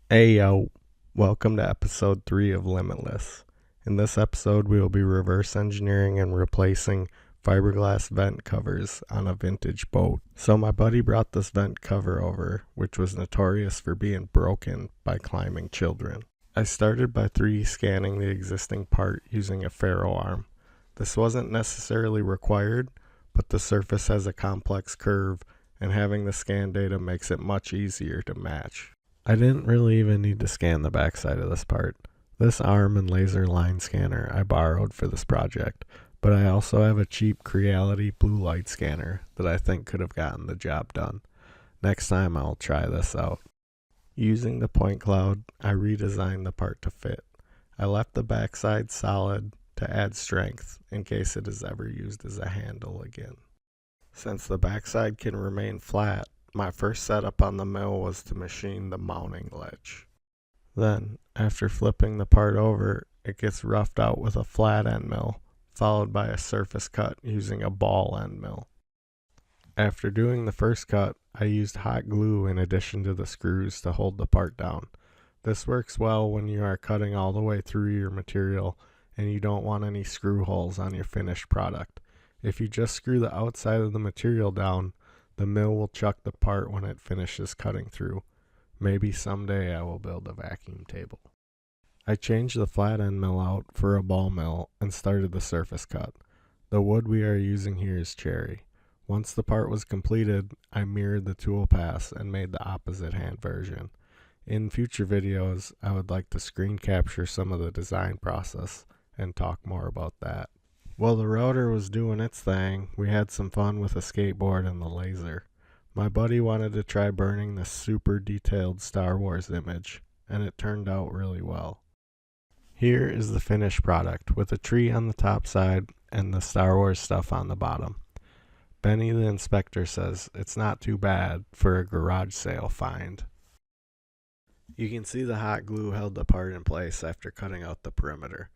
Hey yo, welcome to episode 3 of Limitless. In this episode, we will be reverse engineering and replacing fiberglass vent covers on a vintage boat. So my buddy brought this vent cover over, which was notorious for being broken by climbing children. I started by 3D scanning the existing part using a ferro arm. This wasn't necessarily required, but the surface has a complex curve, and having the scan data makes it much easier to match. I didn't really even need to scan the backside of this part. This arm and laser line scanner I borrowed for this project, but I also have a cheap Creality blue light scanner that I think could have gotten the job done. Next time I'll try this out. Using the point cloud, I redesigned the part to fit. I left the backside solid to add strength in case it is ever used as a handle again. Since the backside can remain flat, my first setup on the mill was to machine the mounting ledge. Then, after flipping the part over, it gets roughed out with a flat end mill, followed by a surface cut using a ball end mill. After doing the first cut, I used hot glue in addition to the screws to hold the part down. This works well when you are cutting all the way through your material and you don't want any screw holes on your finished product. If you just screw the outside of the material down, the mill will chuck the part when it finishes cutting through. Maybe someday I will build a vacuum table. I changed the flat end mill out for a ball mill and started the surface cut. The wood we are using here is cherry. Once the part was completed, I mirrored the tool pass and made the opposite hand version. In future videos, I would like to screen capture some of the design process and talk more about that. While the router was doing its thing, we had some fun with a skateboard and the laser. My buddy wanted to try burning this super detailed Star Wars image, and it turned out really well. Here is the finished product, with a tree on the top side and the Star Wars stuff on the bottom. Benny the inspector says it's not too bad for a garage sale find. You can see the hot glue held the part in place after cutting out the perimeter.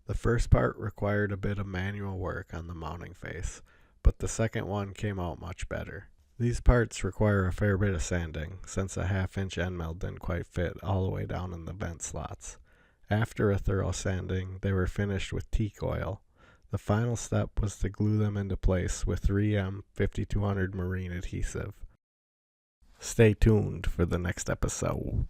The first part required a bit of manual work on the mounting face, but the second one came out much better. These parts require a fair bit of sanding, since a 1/2 inch end mill didn't quite fit all the way down in the vent slots. After a thorough sanding, they were finished with teak oil. The final step was to glue them into place with 3M 5200 marine adhesive. Stay tuned for the next episode.